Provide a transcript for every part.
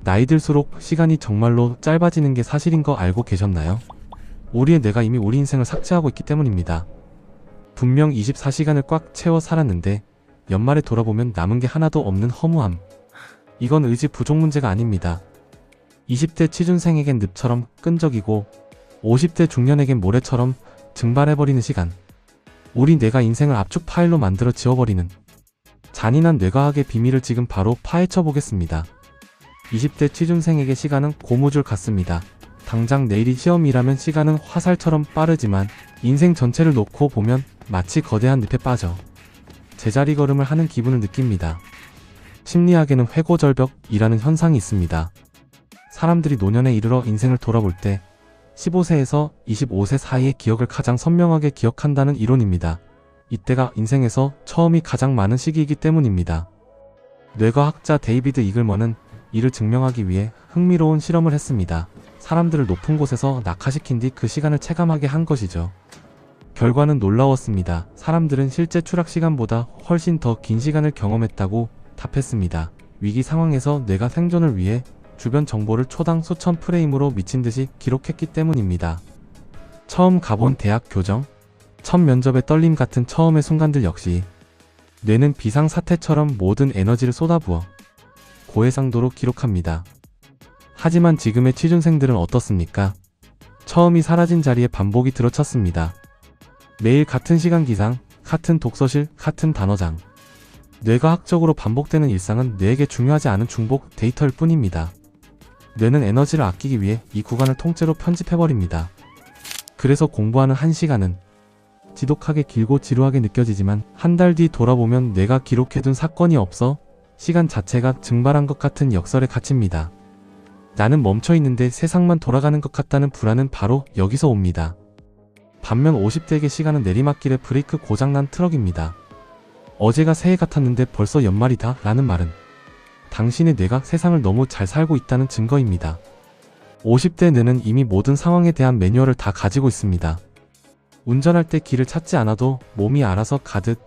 나이 들수록 시간이 정말로 짧아지는 게 사실인 거 알고 계셨나요? 우리의 뇌가 이미 우리 인생을 삭제하고 있기 때문입니다. 분명 24시간을 꽉 채워 살았는데 연말에 돌아보면 남은 게 하나도 없는 허무함. 이건 의지 부족 문제가 아닙니다. 20대 취준생에겐 늪처럼 끈적이고 50대 중년에겐 모래처럼 증발해버리는 시간. 우리 뇌가 인생을 압축 파일로 만들어 지워버리는 잔인한 뇌과학의 비밀을 지금 바로 파헤쳐 보겠습니다. 20대 취준생에게 시간은 고무줄 같습니다. 당장 내일이 시험이라면 시간은 화살처럼 빠르지만 인생 전체를 놓고 보면 마치 거대한 늪에 빠져 제자리 걸음을 하는 기분을 느낍니다. 심리학에는 회고절벽이라는 현상이 있습니다. 사람들이 노년에 이르러 인생을 돌아볼 때 15세에서 25세 사이의 기억을 가장 선명하게 기억한다는 이론입니다. 이때가 인생에서 처음이 가장 많은 시기이기 때문입니다. 뇌과학자 데이비드 이글먼은 이를 증명하기 위해 흥미로운 실험을 했습니다. 사람들을 높은 곳에서 낙하시킨 뒤 그 시간을 체감하게 한 것이죠. 결과는 놀라웠습니다. 사람들은 실제 추락 시간보다 훨씬 더 긴 시간을 경험했다고 답했습니다. 위기 상황에서 뇌가 생존을 위해 주변 정보를 초당 수천 프레임으로 미친 듯이 기록했기 때문입니다. 처음 가본 대학 교정, 첫 면접의 떨림 같은 처음의 순간들 역시 뇌는 비상사태처럼 모든 에너지를 쏟아부어 고해상도로 기록합니다. 하지만 지금의 취준생들은 어떻습니까? 처음이 사라진 자리에 반복이 들어찼습니다. 매일 같은 시간 기상, 같은 독서실, 같은 단어장. 뇌과학적으로 반복되는 일상은 뇌에게 중요하지 않은 중복 데이터일 뿐입니다. 뇌는 에너지를 아끼기 위해 이 구간을 통째로 편집해버립니다. 그래서 공부하는 1시간은 지독하게 길고 지루하게 느껴지지만 한 달 뒤 돌아보면 내가 기록해둔 사건이 없어 시간 자체가 증발한 것 같은 역설에 갇힙니다. 나는 멈춰있는데 세상만 돌아가는 것 같다는 불안은 바로 여기서 옵니다. 반면 50대에게 시간은 내리막길에 브레이크 고장난 트럭입니다. 어제가 새해 같았는데 벌써 연말이다 라는 말은 당신의 뇌가 세상을 너무 잘 살고 있다는 증거입니다. 50대 뇌는 이미 모든 상황에 대한 매뉴얼을 다 가지고 있습니다. 운전할 때 길을 찾지 않아도 몸이 알아서 가듯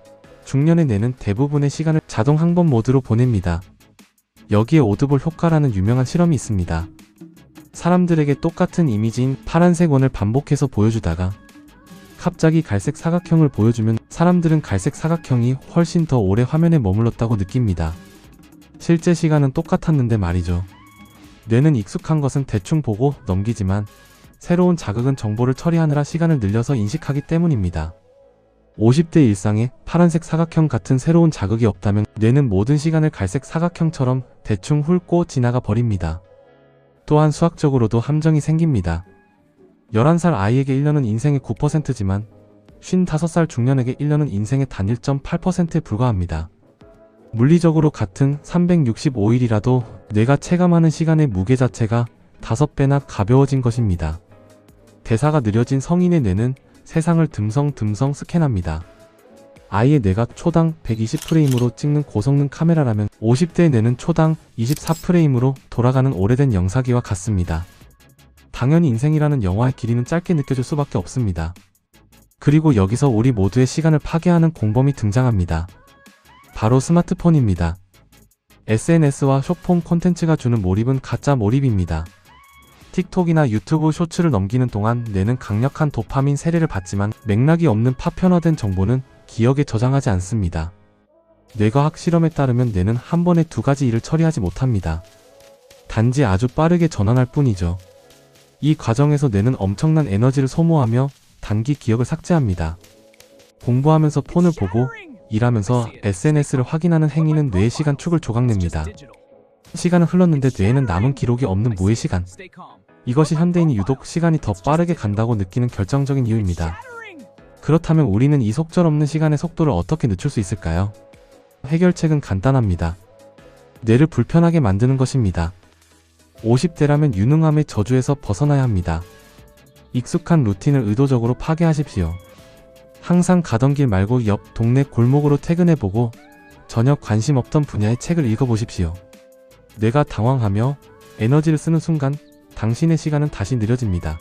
중년의 뇌는 대부분의 시간을 자동 항법 모드로 보냅니다. 여기에 오드볼 효과라는 유명한 실험이 있습니다. 사람들에게 똑같은 이미지인 파란색 원을 반복해서 보여주다가 갑자기 갈색 사각형을 보여주면 사람들은 갈색 사각형이 훨씬 더 오래 화면에 머물렀다고 느낍니다. 실제 시간은 똑같았는데 말이죠. 뇌는 익숙한 것은 대충 보고 넘기지만 새로운 자극은 정보를 처리하느라 시간을 늘려서 인식하기 때문입니다. 50대 일상에 파란색 사각형 같은 새로운 자극이 없다면 뇌는 모든 시간을 갈색 사각형처럼 대충 훑고 지나가 버립니다. 또한 수학적으로도 함정이 생깁니다. 11살 아이에게 1년은 인생의 9%지만 55살 중년에게 1년은 인생의 단 1.8%에 불과합니다. 물리적으로 같은 365일이라도 뇌가 체감하는 시간의 무게 자체가 5배나 가벼워진 것입니다. 대사가 느려진 성인의 뇌는 세상을 듬성듬성 스캔합니다. 아이의 뇌가 초당 120프레임으로 찍는 고성능 카메라라면 50대의 뇌는 초당 24프레임으로 돌아가는 오래된 영상기와 같습니다. 당연히 인생이라는 영화의 길이는 짧게 느껴질 수밖에 없습니다. 그리고 여기서 우리 모두의 시간을 파괴하는 공범이 등장합니다. 바로 스마트폰입니다. SNS와 숏폼 콘텐츠가 주는 몰입은 가짜 몰입입니다. 틱톡이나 유튜브 쇼츠를 넘기는 동안 뇌는 강력한 도파민 세례를 받지만 맥락이 없는 파편화된 정보는 기억에 저장하지 않습니다. 뇌과학 실험에 따르면 뇌는 한 번에 2가지 일을 처리하지 못합니다. 단지 아주 빠르게 전환할 뿐이죠. 이 과정에서 뇌는 엄청난 에너지를 소모하며 단기 기억을 삭제합니다. 공부하면서 폰을 보고 일하면서 SNS를 확인하는 행위는 뇌의 시간 축을 조각냅니다. 시간은 흘렀는데 뇌에는 남은 기록이 없는 무의 시간. 이것이 현대인이 유독 시간이 더 빠르게 간다고 느끼는 결정적인 이유입니다. 그렇다면 우리는 이 속절없는 시간의 속도를 어떻게 늦출 수 있을까요? 해결책은 간단합니다. 뇌를 불편하게 만드는 것입니다. 50대라면 유능함의 저주에서 벗어나야 합니다. 익숙한 루틴을 의도적으로 파괴하십시오. 항상 가던 길 말고 옆 동네 골목으로 퇴근해보고 전혀 관심 없던 분야의 책을 읽어보십시오. 뇌가 당황하며 에너지를 쓰는 순간 당신의 시간은 다시 느려집니다.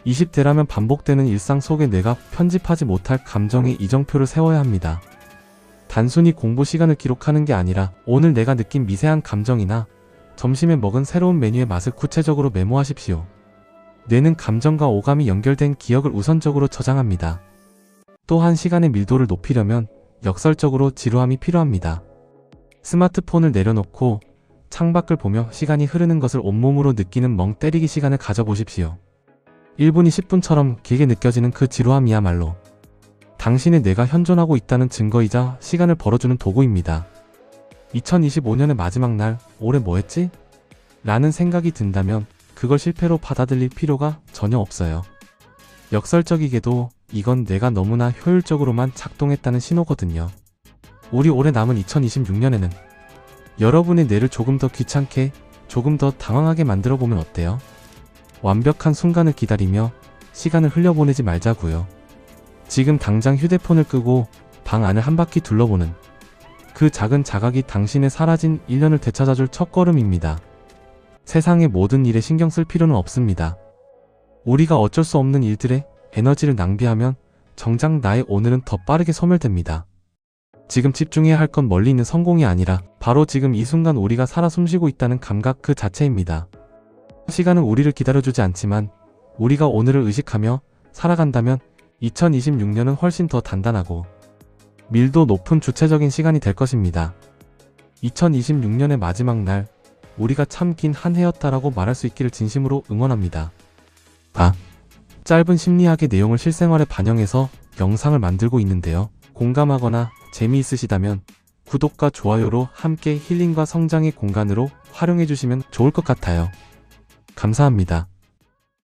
20대라면 반복되는 일상 속에 뇌가 편집하지 못할 감정의 이정표를 세워야 합니다. 단순히 공부 시간을 기록하는 게 아니라 오늘 내가 느낀 미세한 감정이나 점심에 먹은 새로운 메뉴의 맛을 구체적으로 메모하십시오. 뇌는 감정과 오감이 연결된 기억을 우선적으로 저장합니다. 또한 시간의 밀도를 높이려면 역설적으로 지루함이 필요합니다. 스마트폰을 내려놓고 창밖을 보며 시간이 흐르는 것을 온몸으로 느끼는 멍 때리기 시간을 가져보십시오. 1분이 10분처럼 길게 느껴지는 그 지루함이야말로 당신의 뇌가 현존하고 있다는 증거이자 시간을 벌어주는 도구입니다. 2025년의 마지막 날, 올해 뭐 했지? 라는 생각이 든다면 그걸 실패로 받아들일 필요가 전혀 없어요. 역설적이게도 이건 내가 너무나 효율적으로만 작동했다는 신호거든요. 우리 올해 남은 2026년에는 여러분의 뇌를 조금 더 귀찮게, 조금 더 당황하게 만들어 보면 어때요? 완벽한 순간을 기다리며 시간을 흘려보내지 말자고요. 지금 당장 휴대폰을 끄고 방 안을 한 바퀴 둘러보는 그 작은 자각이 당신의 사라진 1년을 되찾아줄 첫걸음입니다. 세상의 모든 일에 신경 쓸 필요는 없습니다. 우리가 어쩔 수 없는 일들에 에너지를 낭비하면 정작 나의 오늘은 더 빠르게 소멸됩니다. 지금 집중해야 할 건 멀리 있는 성공이 아니라 바로 지금 이 순간 우리가 살아 숨쉬고 있다는 감각 그 자체입니다. 시간은 우리를 기다려주지 않지만 우리가 오늘을 의식하며 살아간다면 2026년은 훨씬 더 단단하고 밀도 높은 주체적인 시간이 될 것입니다. 2026년의 마지막 날, 우리가 참 긴 한 해였다라고 말할 수 있기를 진심으로 응원합니다. 짧은 심리학의 내용을 실생활에 반영해서 영상을 만들고 있는데요. 공감하거나 재미있으시다면 구독과 좋아요로 함께 힐링과 성장의 공간으로 활용해주시면 좋을 것 같아요. 감사합니다.